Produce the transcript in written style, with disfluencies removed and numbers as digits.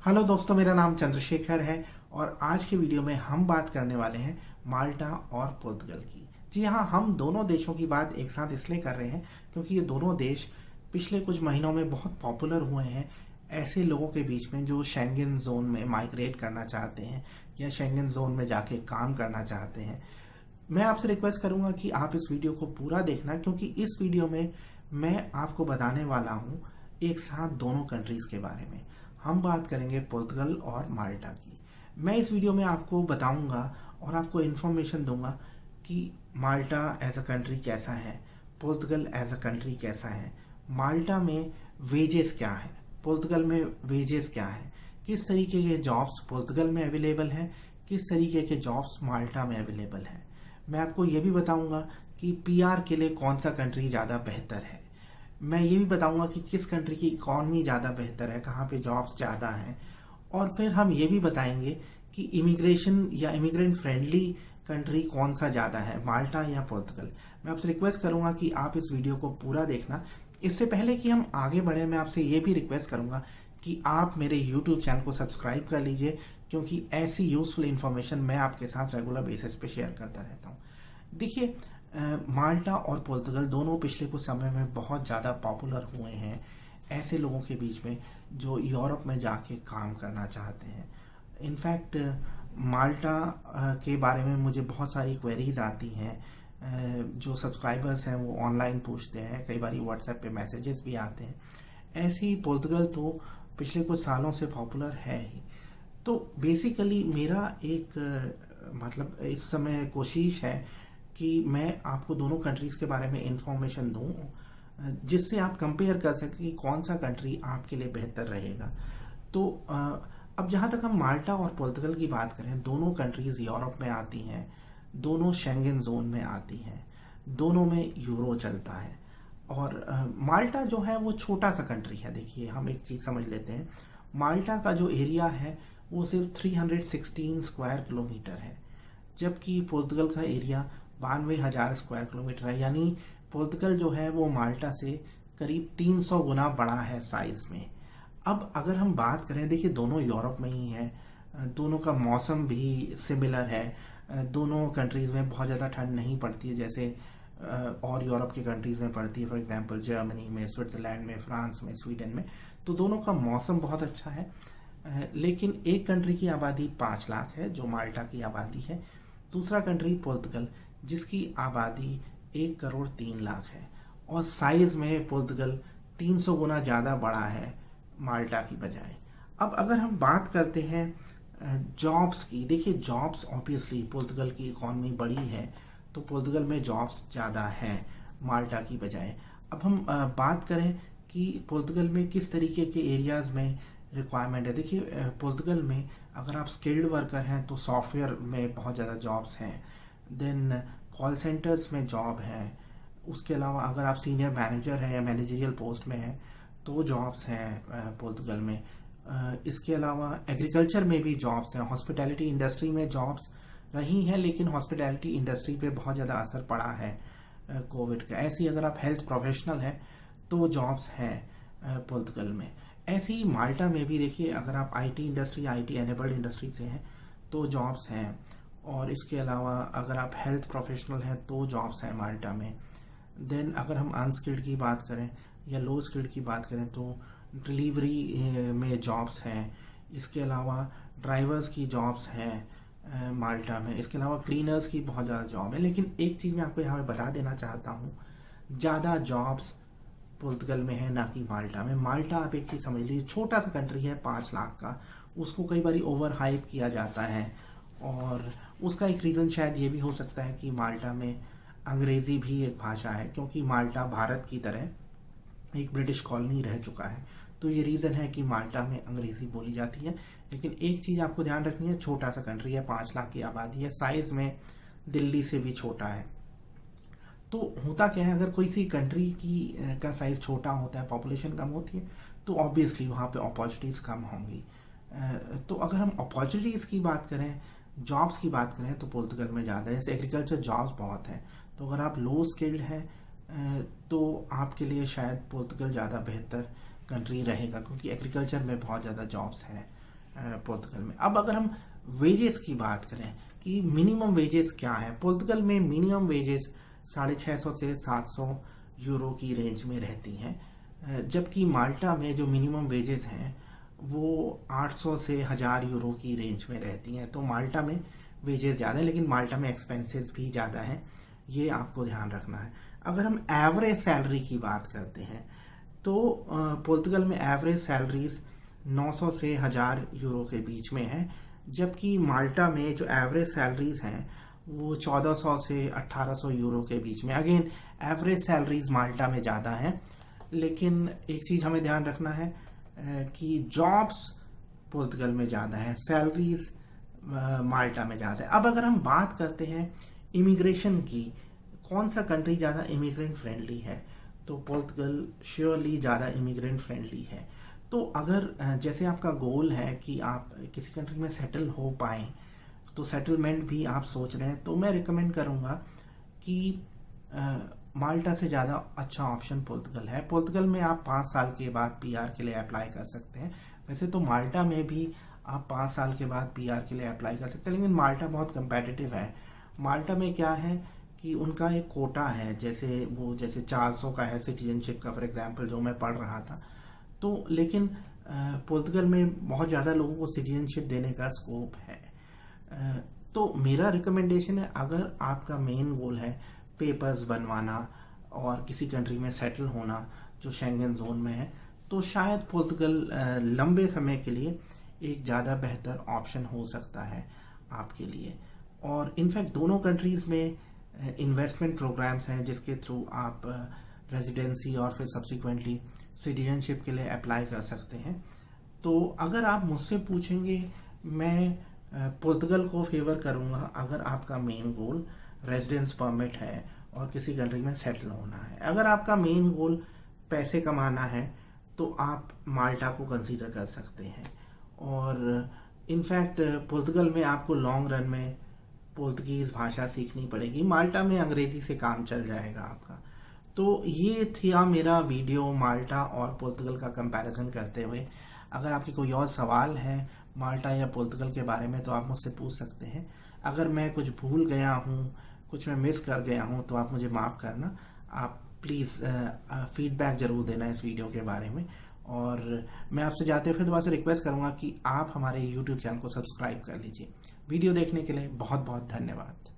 Hello दोस्तों, मेरा नाम चंद्रशेखर है और आज के वीडियो में हम बात करने वाले हैं माल्टा और पुर्तगाल की। जी हाँ, हम दोनों देशों की बात एक साथ इसलिए कर रहे हैं क्योंकि ये दोनों देश पिछले कुछ महीनों में बहुत पॉपुलर हुए हैं ऐसे लोगों के बीच में जो शेंगन जोन में माइग्रेट करना चाहते हैं या शेंगन जोन में जाके काम करना चाहते हैं। मैं आपसे रिक्वेस्ट करूंगा कि आप इस वीडियो को पूरा देखना, क्योंकि इस वीडियो में मैं आपको बताने वाला हूं एक साथ दोनों कंट्रीज के बारे में। हम बात करेंगे पुर्तगाल और माल्टा की। मैं इस वीडियो में आपको बताऊंगा और आपको इन्फॉर्मेशन दूंगा कि माल्टा एज अ कंट्री कैसा है, पुर्तगाल एज अ कंट्री कैसा है, माल्टा में वेजेस क्या है, पुर्तगाल में वेजेस क्या है, किस तरीके के जॉब्स पुर्तगाल में अवेलेबल हैं, किस तरीके के जॉब्स माल्टा में अवेलेबल हैं। मैं आपको ये भी बताऊंगा कि पीआर के लिए कौन सा कंट्री ज़्यादा बेहतर है। मैं ये भी बताऊंगा कि किस कंट्री की इकॉनमी ज़्यादा बेहतर है, कहाँ पे जॉब्स ज़्यादा हैं। और फिर हम ये भी बताएंगे कि इमिग्रेशन या इमिग्रेंट फ्रेंडली कंट्री कौन सा ज़्यादा है, माल्टा या पुर्तगाल। मैं आपसे रिक्वेस्ट करूंगा कि आप इस वीडियो को पूरा देखना। इससे पहले कि हम आगे बढ़े, मैं आपसे ये भी रिक्वेस्ट करूंगा कि आप मेरे यूट्यूब चैनल को सब्सक्राइब कर लीजिए, क्योंकि ऐसी यूजफुल इंफॉर्मेशन मैं आपके साथ रेगुलर बेसिस पे शेयर करता रहता हूँ। देखिए, माल्टा और पुर्तगाल दोनों पिछले कुछ समय में बहुत ज़्यादा पॉपुलर हुए हैं ऐसे लोगों के बीच में जो यूरोप में जाके काम करना चाहते हैं। इनफैक्ट माल्टा के बारे में मुझे बहुत सारी क्वेरीज आती हैं। जो सब्सक्राइबर्स हैं वो ऑनलाइन पूछते हैं, कई बार व्हाट्सएप पे मैसेजेस भी आते हैं। ऐसे ही पुर्तगाल तो पिछले कुछ सालों से पॉपुलर है ही। तो बेसिकली मेरा एक मतलब इस समय कोशिश है कि मैं आपको दोनों कंट्रीज के बारे में इंफॉर्मेशन दूं जिससे आप कंपेयर कर सकें कि कौन सा कंट्री आपके लिए बेहतर रहेगा। तो अब जहां तक हम माल्टा और पुर्तगाल की बात करें, दोनों कंट्रीज यूरोप में आती हैं, दोनों शेंगन जोन में आती हैं, दोनों में यूरो चलता है। और माल्टा जो है वो छोटा सा कंट्री है। देखिए, हम एक चीज समझ लेते हैं, माल्टा का जो एरिया है वो सिर्फ 316 स्क्वायर किलोमीटर है, जबकि पुर्तगाल का एरिया 92,000 स्क्वायर किलोमीटर है। यानी पुर्तगाल जो है वो माल्टा से करीब 300 गुना बड़ा है साइज में। अब अगर हम बात करें, देखिए दोनों यूरोप में ही है, दोनों का मौसम भी सिमिलर है। दोनों कंट्रीज में बहुत ज़्यादा ठंड नहीं पड़ती है जैसे और यूरोप की कंट्रीज में पड़ती है, फॉर एग्जांपल जर्मनी में, स्विट्जरलैंड में, फ्रांस में, स्वीडन में। तो दोनों का मौसम बहुत अच्छा है। लेकिन एक कंट्री की आबादी 5 लाख है जो माल्टा की आबादी है, दूसरा कंट्री पुर्तगाल जिसकी आबादी 1 करोड़ 3 लाख है, और साइज में पुर्तगाल 300 गुना ज़्यादा बड़ा है माल्टा की बजाय। अब अगर हम बात करते हैं जॉब्स की, देखिए जॉब्स ऑब्वियसली पुर्तगाल की इकॉनमी बड़ी है तो पुर्तगाल में जॉब्स ज़्यादा हैं माल्टा की बजाय। अब हम बात करें कि पुर्तगाल में किस तरीके के एरियाज़ में रिक्वायरमेंट है। देखिए, पुर्तगाल में अगर आप स्किल्ड वर्कर हैं तो सॉफ्टवेयर में बहुत ज़्यादा जॉब्स हैं, देन कॉल सेंटर्स में जॉब है। उसके अलावा अगर आप सीनियर मैनेजर हैं या मैनेजरियल पोस्ट में हैं तो जॉब्स हैं पुर्तगाल में। इसके अलावा एग्रीकल्चर में भी जॉब्स हैं, हॉस्पिटैलिटी इंडस्ट्री में जॉब्स रही हैं, लेकिन हॉस्पिटैलिटी इंडस्ट्री पे बहुत ज़्यादा असर पड़ा है कोविड का। ऐसे ही अगर आप हेल्थ प्रोफेशनल हैं तो जॉब्स हैं पुर्तगाल में। ऐसे ही माल्टा में भी देखिए, अगर आप IT industry, IT enabled industry से हैं तो जॉब्स हैं। और इसके अलावा अगर आप हेल्थ प्रोफेशनल हैं तो जॉब्स हैं माल्टा में। देन अगर हम अनस्किल्ड की बात करें या लो स्किल्ड की बात करें तो डिलीवरी में जॉब्स हैं। इसके अलावा ड्राइवर्स की जॉब्स हैं माल्टा में। इसके अलावा क्लीनर्स की बहुत ज़्यादा जॉब है। लेकिन एक चीज़ मैं आपको यहाँ पे बता देना चाहता हूँ, ज़्यादा जॉब्स पुर्तगाल में है ना कि माल्टा में। माल्टा आप एक चीज़ समझ लीजिए, छोटा सा कंट्री है 5 लाख का, उसको कई बार ओवर हाइप किया जाता है। और उसका एक रीज़न शायद ये भी हो सकता है कि माल्टा में अंग्रेज़ी भी एक भाषा है, क्योंकि माल्टा भारत की तरह एक ब्रिटिश कॉलोनी रह चुका है। तो ये रीज़न है कि माल्टा में अंग्रेज़ी बोली जाती है। लेकिन एक चीज़ आपको ध्यान रखनी है, छोटा सा कंट्री है, 5 लाख की आबादी है, साइज़ में दिल्ली से भी छोटा है। तो होता क्या है, अगर कोई सी कंट्री की का साइज़ छोटा होता है, पॉपुलेशन कम होती है, तो ऑब्वियसली वहाँ पे अपॉर्चुनिटीज़ कम होंगी। तो अगर हम अपॉर्चुनिटीज़ की बात करें, जॉब्स की बात करें, तो पुर्तगाल में ज़्यादा है। जैसे एग्रीकल्चर जॉब्स बहुत हैं, तो अगर आप लो स्किल्ड हैं तो आपके लिए शायद पुर्तगाल ज़्यादा बेहतर कंट्री रहेगा, क्योंकि एग्रीकल्चर में बहुत ज़्यादा जॉब्स हैं। पुर्तगाल में। अब अगर हम वेजेस की बात करें कि मिनिमम वेजेस क्या है, पुर्तगाल में मिनिमम वेजेस 650 से 700 यूरो की रेंज में रहती हैं, जबकि माल्टा में जो मिनिमम वेजेस हैं वो 800 से 1000 यूरो की रेंज में रहती हैं। तो माल्टा में वेजेस ज़्यादा है, लेकिन माल्टा में एक्सपेंसेस भी ज़्यादा हैं, ये आपको ध्यान रखना है। अगर हम एवरेज सैलरी की बात करते हैं तो पुर्तगाल में एवरेज सैलरीज 900 से 1000 यूरो के बीच में है, जबकि माल्टा में जो एवरेज सैलरीज हैं वो 1400 से 1800 यूरो के बीच में। अगेन एवरेज सैलरीज माल्टा में ज़्यादा हैं, लेकिन एक चीज़ हमें ध्यान रखना है कि जॉब्स पुर्तगाल में ज़्यादा है, सैलरीज माल्टा में ज़्यादा है। अब अगर हम बात करते हैं इमिग्रेशन की, कौन सा कंट्री ज़्यादा इमिग्रेंट फ्रेंडली है, तो पुर्तगाल श्योरली ज़्यादा इमिग्रेंट फ्रेंडली है। तो अगर जैसे आपका गोल है कि आप किसी कंट्री में सेटल हो पाएँ, तो सेटलमेंट भी आप सोच रहे हैं, तो मैं रिकमेंड करूँगा कि माल्टा से ज़्यादा अच्छा ऑप्शन पुर्तगाल है। पुर्तगाल में आप 5 साल के बाद पीआर के लिए अप्लाई कर सकते हैं। वैसे तो माल्टा में भी आप 5 साल के बाद पीआर के लिए अप्लाई कर सकते हैं, लेकिन माल्टा बहुत कंपेटिटिव है। माल्टा में क्या है कि उनका एक कोटा है, जैसे 400 का है सिटीजनशिप का, फॉर एग्जांपल जो मैं पढ़ रहा था। तो लेकिन पुर्तगाल में बहुत ज़्यादा लोगों को सिटीजनशिप देने का स्कोप है। तो मेरा रिकमेंडेशन है, अगर आपका मेन गोल है पेपर्स बनवाना और किसी कंट्री में सेटल होना जो शेंगन जोन में है, तो शायद पुर्तगाल लंबे समय के लिए एक ज़्यादा बेहतर ऑप्शन हो सकता है आपके लिए। और इनफैक्ट दोनों कंट्रीज़ में इन्वेस्टमेंट प्रोग्राम्स हैं जिसके थ्रू आप रेजिडेंसी और फिर सब्सिक्वेंटली सिटीजनशिप के लिए अप्लाई कर सकते हैं। तो अगर आप मुझसे पूछेंगे, मैं पुर्तगाल को फेवर करूँगा अगर आपका मेन गोल रेजिडेंस परमिट है और किसी कंट्री में सेटल होना है। अगर आपका मेन गोल पैसे कमाना है तो आप माल्टा को कंसीडर कर सकते हैं। और इनफैक्ट पुर्तगाल में आपको लॉन्ग रन में पुर्तगीज़ भाषा सीखनी पड़ेगी, माल्टा में अंग्रेज़ी से काम चल जाएगा आपका। तो ये था मेरा वीडियो माल्टा और पुर्तगाल का कंपैरिजन करते हुए। अगर आपकी कोई और सवाल है माल्टा या पुर्तगाल के बारे में तो आप मुझसे पूछ सकते हैं। अगर मैं कुछ भूल गया हूँ, कुछ मैं मिस कर गया हूँ, तो आप मुझे माफ़ करना। आप प्लीज़ फीडबैक ज़रूर देना इस वीडियो के बारे में। और मैं आपसे जाते हुए फिर दोबारा से रिक्वेस्ट करूँगा कि आप हमारे YouTube चैनल को सब्सक्राइब कर लीजिए। वीडियो देखने के लिए बहुत बहुत धन्यवाद।